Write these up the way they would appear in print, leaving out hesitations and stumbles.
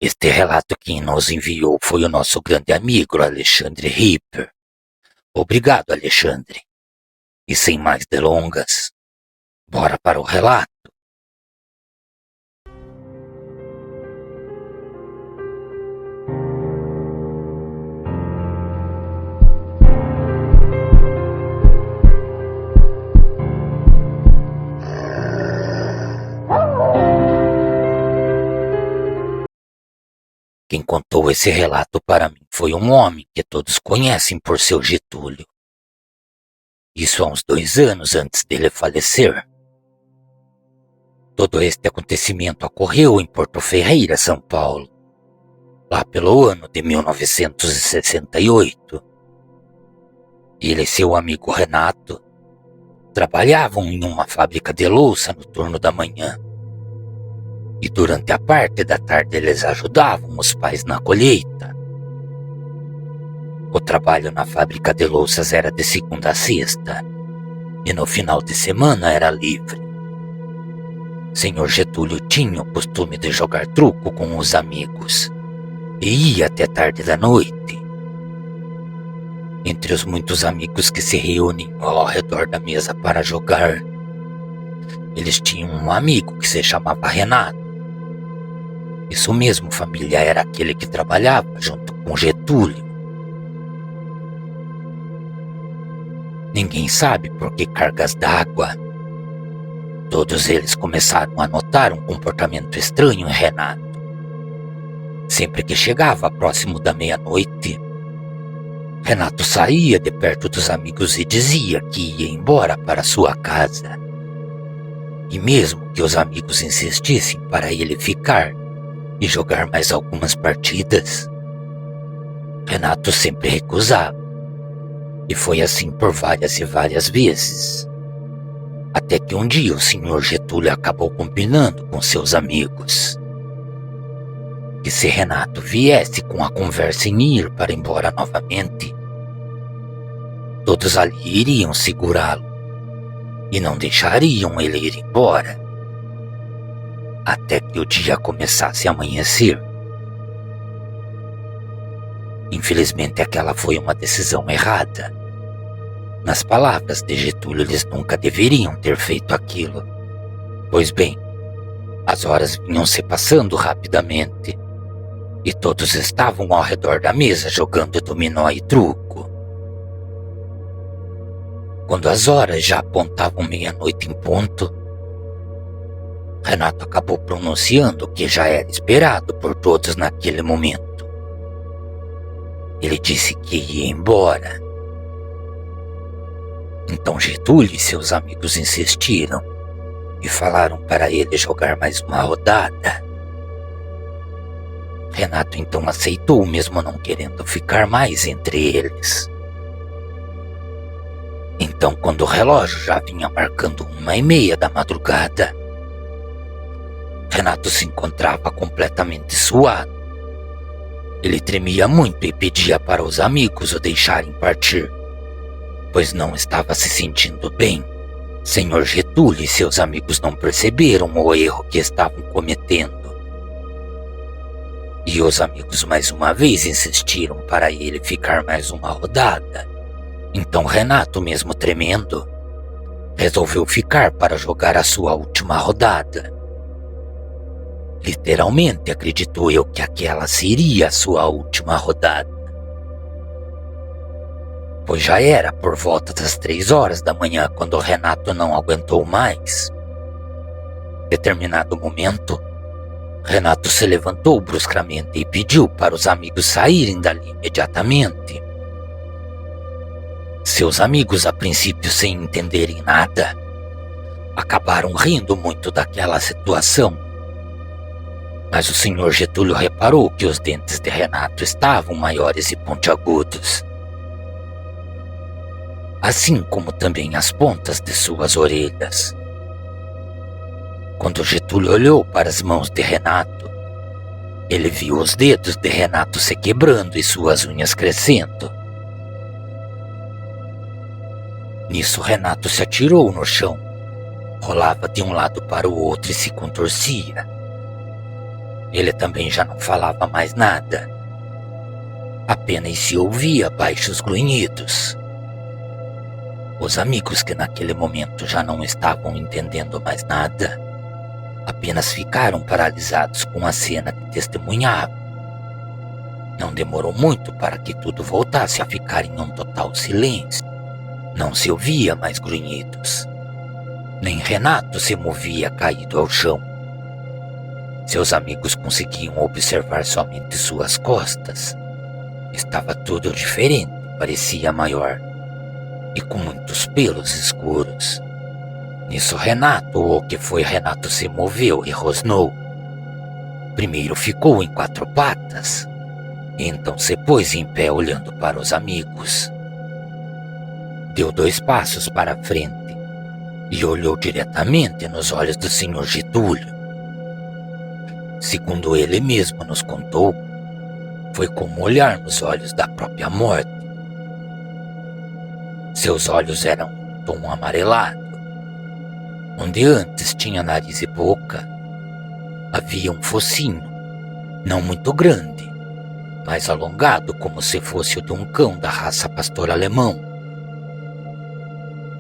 Este relato quem nos enviou foi o nosso grande amigo Alexandre Ripper. Obrigado, Alexandre. E sem mais delongas, bora para o relato. Quem contou esse relato para mim foi um homem que todos conhecem por seu Getúlio. Isso há uns 2 anos antes dele falecer. Todo este acontecimento ocorreu em Porto Ferreira, São Paulo, lá pelo ano de 1968. Ele e seu amigo Renato trabalhavam em uma fábrica de louça no turno da manhã. E durante a parte da tarde eles ajudavam os pais na colheita. O trabalho na fábrica de louças era de segunda a sexta, e no final de semana era livre. Senhor Getúlio tinha o costume de jogar truco com os amigos, e ia até tarde da noite. Entre os muitos amigos que se reúnem ao redor da mesa para jogar, eles tinham um amigo que se chamava Renato. Isso mesmo, família, era aquele que trabalhava junto com Getúlio. Ninguém sabe por que cargas d'água. Todos eles começaram a notar um comportamento estranho em Renato. Sempre que chegava próximo da meia-noite, Renato saía de perto dos amigos e dizia que ia embora para sua casa. E mesmo que os amigos insistissem para ele ficar e jogar mais algumas partidas, Renato sempre recusava. E foi assim por várias e várias vezes. Até que um dia o senhor Getúlio acabou combinando com seus amigos que se Renato viesse com a conversa em ir para embora novamente, todos ali iriam segurá-lo e não deixariam ele ir embora até que o dia começasse a amanhecer. Infelizmente aquela foi uma decisão errada. Nas palavras de Getúlio, eles nunca deveriam ter feito aquilo. Pois bem, as horas vinham se passando rapidamente e todos estavam ao redor da mesa jogando dominó e truco. Quando as horas já apontavam meia-noite em ponto, Renato acabou pronunciando o que já era esperado por todos naquele momento. Ele disse que ia embora. Então Getúlio e seus amigos insistiram e falaram para ele jogar mais uma rodada. Renato então aceitou, mesmo não querendo ficar mais entre eles. Então, quando o relógio já vinha marcando 1h30 da madrugada, Renato se encontrava completamente suado. Ele tremia muito e pedia para os amigos o deixarem partir, pois não estava se sentindo bem. Senhor Getúlio e seus amigos não perceberam o erro que estavam cometendo. E os amigos mais uma vez insistiram para ele ficar mais uma rodada. Então Renato, mesmo tremendo, resolveu ficar para jogar a sua última rodada. Literalmente acreditou eu que aquela seria a sua última rodada, pois já era por volta das 3 horas da manhã quando Renato não aguentou mais. Em determinado momento, Renato se levantou bruscamente e pediu para os amigos saírem dali imediatamente. Seus amigos, a princípio sem entenderem nada, acabaram rindo muito daquela situação. Mas o senhor Getúlio reparou que os dentes de Renato estavam maiores e pontiagudos, assim como também as pontas de suas orelhas. Quando Getúlio olhou para as mãos de Renato, ele viu os dedos de Renato se quebrando e suas unhas crescendo. Nisso, Renato se atirou no chão, rolava de um lado para o outro e se contorcia. Ele também já não falava mais nada. Apenas se ouvia baixos grunhidos. Os amigos, que naquele momento já não estavam entendendo mais nada, apenas ficaram paralisados com a cena que testemunhavam. Não demorou muito para que tudo voltasse a ficar em um total silêncio. Não se ouvia mais grunhidos. Nem Renato se movia caído ao chão. Seus amigos conseguiam observar somente suas costas. Estava tudo diferente, parecia maior e com muitos pelos escuros. Nisso Renato, ou que foi Renato, se moveu e rosnou. Primeiro ficou em 4 patas, e então se pôs em pé olhando para os amigos. Deu 2 passos para a frente e olhou diretamente nos olhos do Sr. Getúlio. Segundo ele mesmo nos contou, foi como olhar nos olhos da própria morte. Seus olhos eram um tom amarelado. Onde antes tinha nariz e boca, havia um focinho, não muito grande, mas alongado como se fosse o de um cão da raça pastor alemão.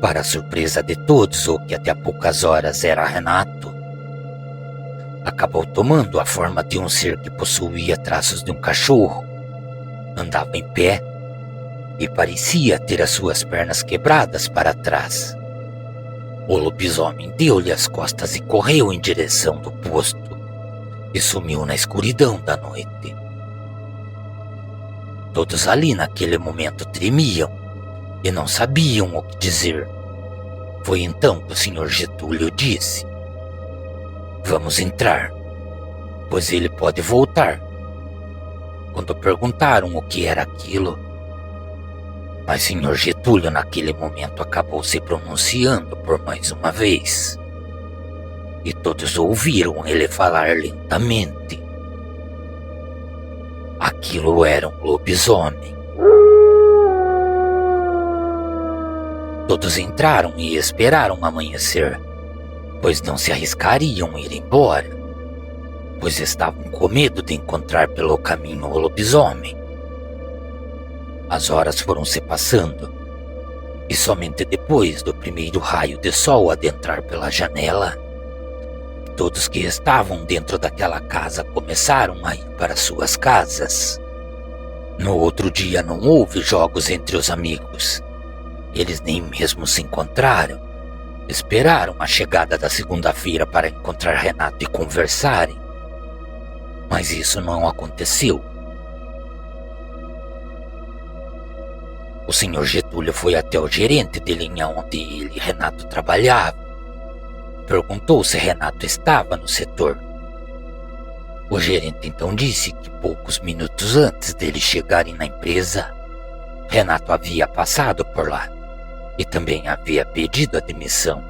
Para a surpresa de todos, o que até há poucas horas era Renato, acabou tomando a forma de um ser que possuía traços de um cachorro. Andava em pé e parecia ter as suas pernas quebradas para trás. O lobisomem deu-lhe as costas e correu em direção do posto e sumiu na escuridão da noite. Todos ali naquele momento tremiam e não sabiam o que dizer. Foi então que o Sr. Getúlio disse: "Vamos entrar, pois ele pode voltar." Quando perguntaram o que era aquilo, mas Sr. Getúlio naquele momento acabou se pronunciando por mais uma vez. E todos ouviram ele falar lentamente. Aquilo era um lobisomem. Todos entraram e esperaram amanhecer, pois não se arriscariam ir embora, pois estavam com medo de encontrar pelo caminho o lobisomem. As horas foram se passando, e somente depois do primeiro raio de sol adentrar pela janela, todos que estavam dentro daquela casa começaram a ir para suas casas. No outro dia não houve jogos entre os amigos. Eles nem mesmo se encontraram. Esperaram a chegada da segunda-feira para encontrar Renato e conversarem. Mas isso não aconteceu. O Sr. Getúlio foi até o gerente de linha onde ele e Renato trabalhavam. Perguntou se Renato estava no setor. O gerente então disse que poucos minutos antes deles chegarem na empresa, Renato havia passado por lá e também havia pedido a demissão,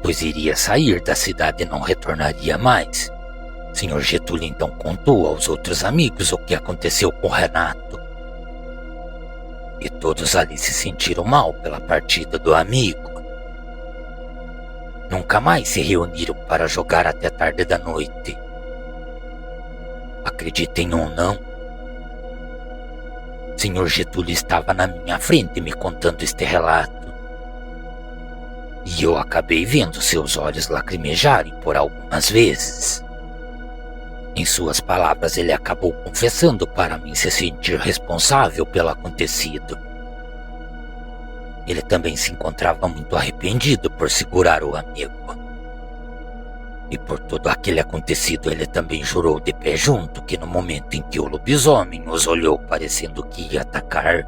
pois iria sair da cidade e não retornaria mais. Sr. Getúlio então contou aos outros amigos o que aconteceu com Renato. E todos ali se sentiram mal pela partida do amigo. Nunca mais se reuniram para jogar até tarde da noite. Acreditem ou não, Sr. Getúlio estava na minha frente me contando este relato. E eu acabei vendo seus olhos lacrimejarem por algumas vezes. Em suas palavras, ele acabou confessando para mim se sentir responsável pelo acontecido. Ele também se encontrava muito arrependido por segurar o amigo. E por todo aquele acontecido, ele também jurou de pé junto que no momento em que o lobisomem os olhou parecendo que ia atacar,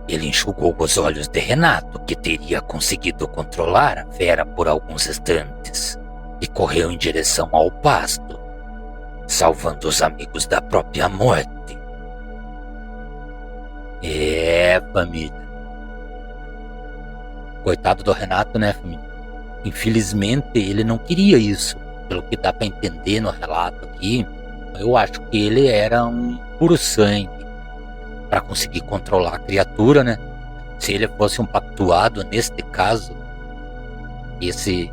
ele enxugou os olhos de Renato, que teria conseguido controlar a fera por alguns instantes, e correu em direção ao pasto, salvando os amigos da própria morte. Família. Coitado do Renato, né, família? Infelizmente, ele não queria isso. Pelo que dá para entender no relato aqui, eu acho que ele era um puro sangue para conseguir controlar a criatura, né? Se ele fosse um pactuado, neste caso, esse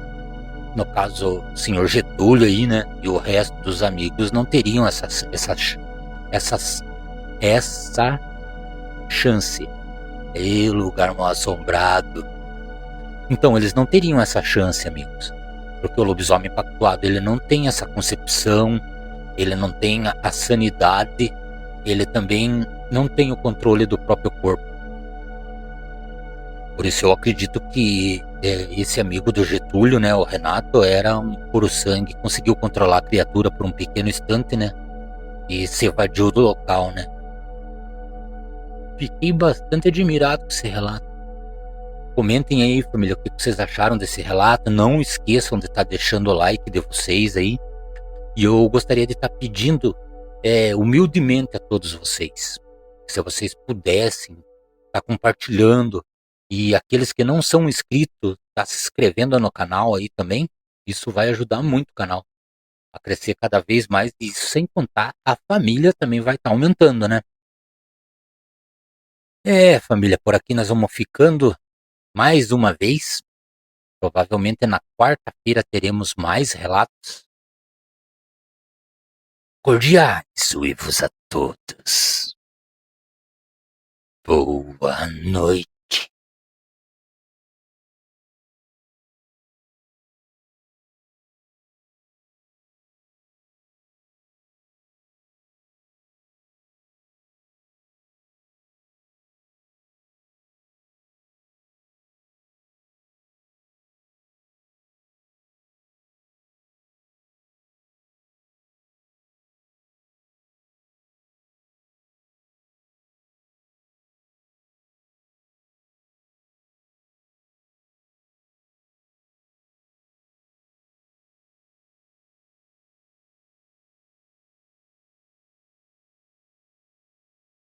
no caso, o senhor Getúlio aí, né? E o resto dos amigos não teriam essa chance. Ei, lugar mal assombrado. Então, eles não teriam essa chance, amigos. Porque o lobisomem pactuado, ele não tem essa concepção, ele não tem a sanidade, ele também não tem o controle do próprio corpo. Por isso eu acredito que esse amigo do Getúlio, né, o Renato, era um puro sangue, conseguiu controlar a criatura por um pequeno instante, né, e se evadiu do local, né. Fiquei bastante admirado com esse relato. Comentem aí, família, o que vocês acharam desse relato. Não esqueçam de estar deixando o like de vocês aí. E eu gostaria de estar pedindo humildemente a todos vocês, se vocês pudessem estar compartilhando, e aqueles que não são inscritos, tá se inscrevendo no canal aí também. Isso vai ajudar muito o canal a crescer cada vez mais, e sem contar, a família também vai estar aumentando, né? Família, por aqui nós vamos ficando mais uma vez. Provavelmente na quarta-feira teremos mais relatos. Cordiais uivos a todos. Boa noite.